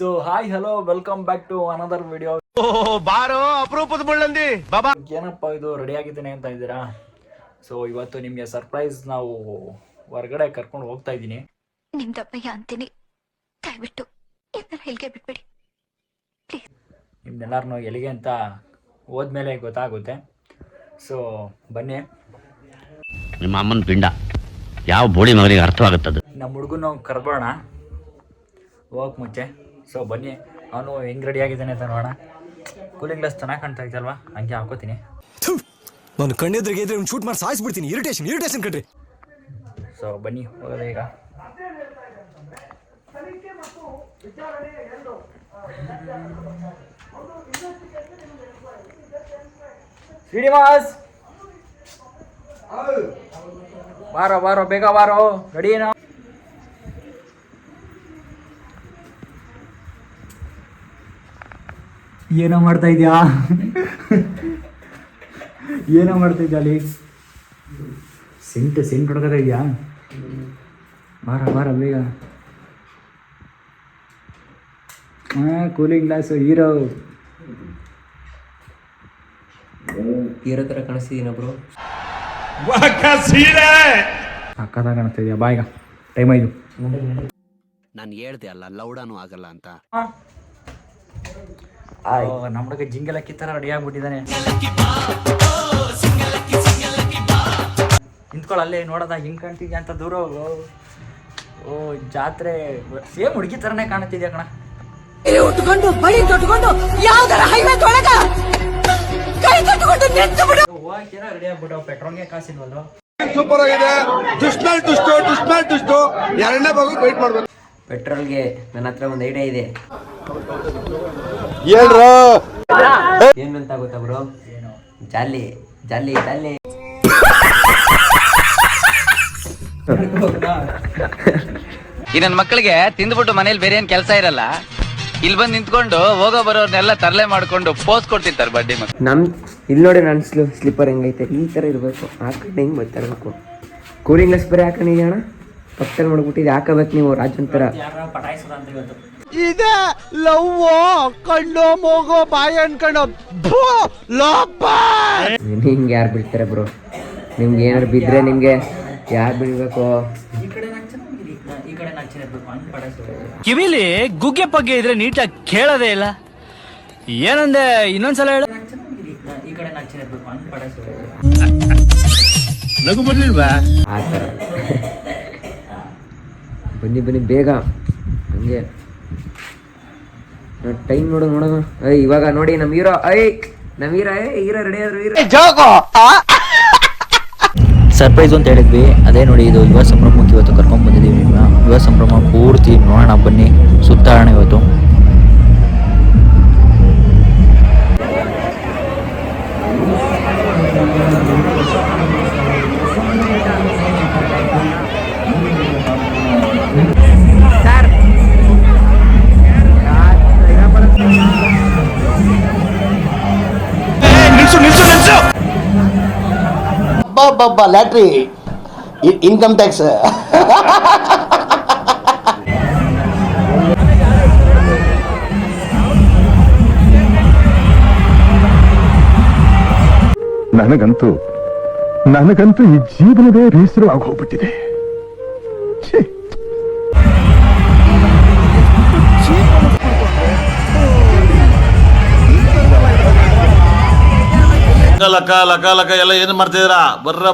So hi hello welcome back to another video. ಬಾರೋ ಅಪರೂಪದ ಮುಳ್ಳಂದಿ ಬಾಬಾ. ಏನಪ್ಪ ಇದು ರೆಡಿ ಆಗಿದ್ದೀನಿ ಅಂತ ಇದ್ದೀರಾ? ಸೊ ಇವತ್ತು ನಿಮಗೆ ಸರ್ಪ್ರೈಸ್ ನಾವು ಹೊರಗಡೆ ಕರ್ಕೊಂಡು ಹೋಗ್ತಾ ಇದ್ದೀನಿ. ನಿಮ್ದಪ್ಪಯ್ಯ ಅಂತೀನಿ, ದಯವಿಟ್ಟು ಎಲ್ಲಿಗೆ ಬಿಟ್ಬಿಡಿ. ನಿಮ್ದೆಲ್ಲರನ್ನು ಎಲ್ಲಿಗೆ ಅಂತ ಹೋದ್ಮೇಲೆ ಗೊತ್ತಾಗುತ್ತೆ. ಸೊ ಬನ್ನಿ. ನಿಮ್ಮ ಅಮ್ಮನ ಪಿಂಡ ಯಾವ ಬೋಳಿ ಮಗನಿಗೆ ಅರ್ಥವಾಗುತ್ತದೆ. ನಮ್ಮ ಹುಡುಗನ ಕರ್ಬೋಣ ಹೋಗಕ್ಕೆ ಮುಂಚೆ. ಸೊ ಬನ್ನಿ, ಅವನು ಹೆಂಗೆ ರೆಡಿ ಆಗಿದ್ದಾನೆ ಅಂತ ನೋಡೋಣ. ಕೂಲಿಂಗ್ ಗ್ಲಾಸ್ ಚೆನ್ನಾಗಿ ಕಾಣ್ತಾ ಇದ್ದಲ್ವಾ, ಹಂಗೆ ಹಾಕೋತೀನಿ. ನಾನು ಕಣ್ಣೆದ್ರಿಗೆ ಇದ್ರೆ ಶೂಟ್ ಮಾಡಿ ಸಾಯಿಸ್ಬಿಡ್ತೀನಿ. ಇರಿಟೇಷನ್ ಕಣ್ರಿ. ಸೊ ಬನ್ನಿ ಹೋಗೋದು ಈಗ. ಶ್ರೀನಿವಾಸ್ ಬಾರೋ ಬಾರೋ, ಬೇಗ ಬಾರೋ, ರೆಡಿ ಏನೋ. ಏನೋ ಮಾಡ್ತಾ ಇದೆಯಾ? ಏನೋ ಮಾಡ್ತಾ ಇದ್ಯಾ ಅಲ್ಲಿ? ಸೆಂಟ್ ಹೊಡ್ಕೋತಾ ಇದೆಯಾ? ಬಾರ ಬೇಗ. ಕೂಲಿಂಗ್ ಗ್ಲಾಸು ಹೀರೋ ಥರ ಕಾಣಿಸ್ತಿದ್ದೀನ ಬ್ರೋ. ಸಕ್ಕತ್ತಾಗಿ ಕಾಣಿಸ್ತಾ ಇದೆಯಾ? ಬಾಯ್ಗ ಟೈಮ್ ಆಯ್ತು. ನಾನು ಹೇಳ್ದೆ ಅಲ್ಲ ಲೌಡಾನು ಆಗಲ್ಲ ಅಂತ. ನಮ್ಮ ಹುಡುಗ ಜಿಂಗಲಕ್ಕಿ ಥರ ರೆಡಿ ಆಗ್ಬಿಟ್ಟಿದ್ದಾನೆ. ನಿಂತ್ಕೊಳ್ಳ ಅಲ್ಲೇ ನೋಡೋದ ಹಿಂಗೆ ಕಾಣ್ತಿದ್ಯಾ ಅಂತ ದೂರ ಹೋಗು. ಓ ಜಾತ್ರೆ ಸೇಮ್ ಹುಡುಗಿ ಥರನೇ ಕಾಣ್ತಿದ್ಯಾ ಕಣ. ಉಟ್ಕೊಂಡು ಬಳಿ ತೊಟ್ಕೊಂಡು ಯಾವ್ದಾರ ಹೈವೇ ತೊಳಗ ಕೈ ತೊಟ್ಕೊಂಡು ನಿಂತು ಬಿಡು. ಹೋಗ್ತೀರಾ ರೆಡಿ ಆಗ್ಬಿಟ್ಟು ಪೆಟ್ರೋಲ್ಗೆ ಕಾಸಿಲ್ವಲ್ಲ. ಸೂಪರ್ ಆಗಿದೆ. ದುಷ್ಟು ಎರಡನೇ ಭಾಗ ವೇಟ್ ಮಾಡ್ಬೇಕು. ಪೆಟ್ರೋಲ್ಗೆ ನನ್ನ ಹತ್ರ ಒಂದು ಐಡಿಯಾ ಇದೆ. ಏನು ಅಂತ ಗೊತ್ತಾ ಬ್ರೋ? ಜಾಲಿ ಜಾಲಿ ಜಾಲಿ. ಈ ನನ್ನ ಮಕ್ಕಳಿಗೆ ತಿಂದ್ಬಿಟ್ಟು ಮನೇಲಿ ಬೇರೆ ಏನ್ ಕೆಲಸ ಇರಲ್ಲ, ಇಲ್ಲಿ ಬಂದು ನಿಂತ್ಕೊಂಡು ಹೋಗೋ ಬರೋರ್ನೆಲ್ಲ ತರಲೆ ಮಾಡ್ಕೊಂಡು ಪೋಸ್ ಕೊಡ್ತಿರ್ತಾರೆ ಬಡ್ಡಿ ಮಕ್ಕಳು. ಇಲ್ಲಿ ನೋಡಿ ನನ್ನ ಸ್ಲಿಪ್ಪರ್ ಹೆಂಗೈತೆ, ಈ ಥರ ಇರಬೇಕು. ಹಾಕೊಂಡು ಹೆಂಗೆ ಬರ್ತಾ ಇರಬೇಕು. ಕೂಲಿಂಗ್ ಗ್ಲಾಸ್ ಬರೀ ಹಾಕೊಂಡಿದ್ಯಾ ಅಣ್ಣ, ಪಕ್ಕದಲ್ಲಿ ಮಾಡ್ಬಿಟ್ಟಿದ್ದು ಹಾಕಬೇಕು ನೀವು ರಾಜನ್ ಥರ. ಪಟಾಯಿಸೋದ ಅಂತ ಇವತ್ತು ಇದೆ ಲವ್ ಕಣ್ಣು ಮೂಗು ಬಾಯಿ ಅನ್ಕೊಂಡು ಹಿಂಗೆ ಯಾರು ಬೀಳ್ತಾರೆ ಬ್ರೋ? ನಿಮ್ಗೆ ಏನಾರು ಬಿದ್ದರೆ ನಿಮಗೆ ಯಾರು ಬೀಳ್ಬೇಕು? ಈ ಕಡೆ ನಾಚಿರಬೇಕು ಹಂಗೆ ಪಟಾಯಿಸೋದು. ಕಿವಿಲಿ ಗುಗ್ಗೆ ಪಗ್ಗೆ ಇದ್ರೆ ನೀಟಾಗಿ ಕೇಳೋದೇ ಇಲ್ಲ. ಏನಂದೆ ಇನ್ನೊಂದ್ಸಲ ಹೇಳು. ಈ ಕಡೆ ನಾಚಿರಬೇಕು ಹಂಗೆ ಪಟಾಯಿಸೋದು. ನಗು ಬರ್ಲಿಲ್ವಾ? ಆ ಥರ ಬನ್ನಿ ಬೇಗ. ಹಂಗೆ ಟೈಮ್ ನೋಡೋಣ. ಇವಾಗ ನೋಡಿ ನಮ್ಮ ಹೀರೋ ಹೀರೋ ರೆಡಿ ಆದ್ರು. ಸರ್ಪ್ರೈಸ್ ಅಂತ ಹೇಳಿದ್ವಿ, ಅದೇ ನೋಡಿ ಇದು ಯುವ ಸಂಭ್ರಮಕ್ಕೆ ಇವತ್ತು ಕರ್ಕೊಂಡ್ ಬಂದಿದ್ದೀವಿ. ಯುವ ಸಂಭ್ರಮ ಪೂರ್ತಿ ನೋಡೋಣ ಬನ್ನಿ, ಸುತ್ತಾಡೋಣ ಇವತ್ತು. ಲ್ಯಾಟ್ರಿ ಇನ್ಕಮ್ ಟ್ಯಾಕ್ಸ್. ನನಗಂತೂ ಈ ಜೀವನವೇ ಬೇಸರವಾಗಿ ಹೋಗ್ಬಿಟ್ಟಿದೆ. ಲಕ ಲಕ ಲಕ ಎಲ್ಲ ಏನ್ ಮಾಡ್ತಿದ್ದೀರಾ? ಬರ್ರ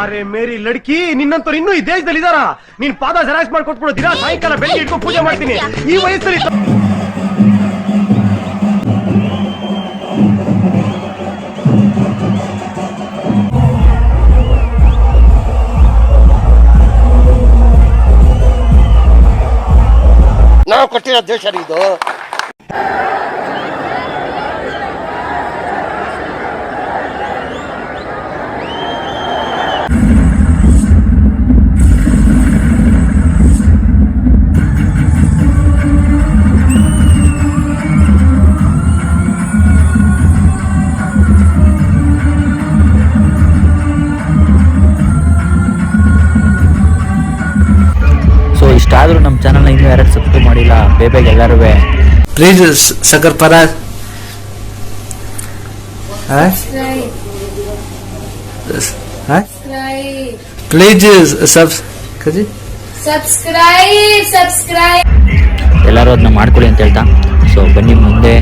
ಅರೆ ಮೇರಿ ಲಡ್ಕಿ, ನಿನ್ನಂತವ್ರು ಇನ್ನೂ ಈ ದೇಶದಲ್ಲಿ ಇದಾರ? ನೀನ್ ಪಾದ ಜೆರಾಕ್ಸ್ ಮಾಡ್ಕೊಟ್ಬಿಡೋ. ದಿನ ಸಾಯಂಕಾಲ ಬೆಳಿಗ್ಗೆ ಇಟ್ಕೊಂಡು ಪೂಜೆ ಮಾಡ್ತೀನಿ. ಈ ವಯಸ್ಸಲ್ಲಿ ಯಾವ ಕೊಟ್ಟಿರೋ ದೇಶ ಇದು? ಸೊ ಇಷ್ಟಾದರೂ ನಮ್ಮ ಚಾನಲ್ನ ಇನ್ನೂ ಯಾರು ಸಬ್ಸ್ಕ್ರೈಬ್ ಮಾಡಿಲ್ಲ, ಬೇಗ ಎಲ್ಲರೂ ಪ್ಲೀಸ್ ಸಕರ್ ಪರ ಪ್ಲೀಸ್ ಎಲ್ಲರೂ ಅದನ್ನ ಮಾಡ್ಕೊಳ್ಳಿ ಅಂತ ಹೇಳ್ತಾ, ಸೊ ಬನ್ನಿ ಮುಂದೆ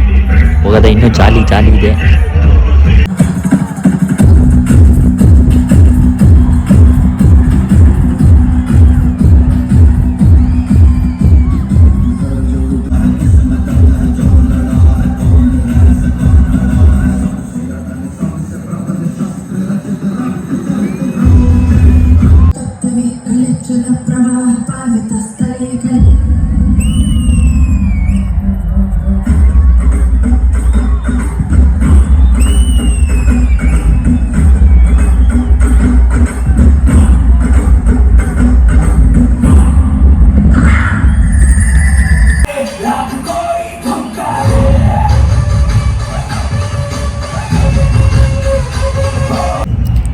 ಹೋಗೋದ ಇನ್ನೂ ಜಾಲಿ ಇದೆ.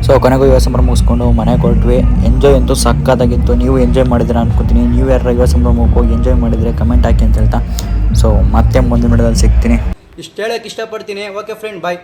ಸೊ ಕೊನೆಗೂ ಯುವ ಸಂಭ್ರಮ ಮುಗಿಸ್ಕೊಂಡು ಮನೆಗೆ ಹೊರಟ್ವಿ. ಎಂಜಾಯ್ ಅಂತೂ ಸಕ್ಕತ್ತಾಗಿತ್ತು. ನೀವು ಎಂಜಾಯ್ ಮಾಡಿದ್ರೆ ಅನ್ಕೋತೀನಿ. ನೀವು ಯಾರು ಯುವ ಸಂಭ್ರಮಕ್ಕೆ ಹೋಗಿ ಎಂಜಾಯ್ ಮಾಡಿದರೆ ಕಮೆಂಟ್ ಹಾಕಿ ಅಂತ ಹೇಳ್ತಾ, ಸೊ ಮತ್ತೆ ಮುಂದಿನ ವಿಡಿಯೋದಲ್ಲಿ ಸಿಗ್ತೀನಿ. ಇಷ್ಟು ಹೇಳಕ್ಕೆ ಇಷ್ಟಪಡ್ತೀನಿ. ಓಕೆ ಫ್ರೆಂಡ್, ಬಾಯ್.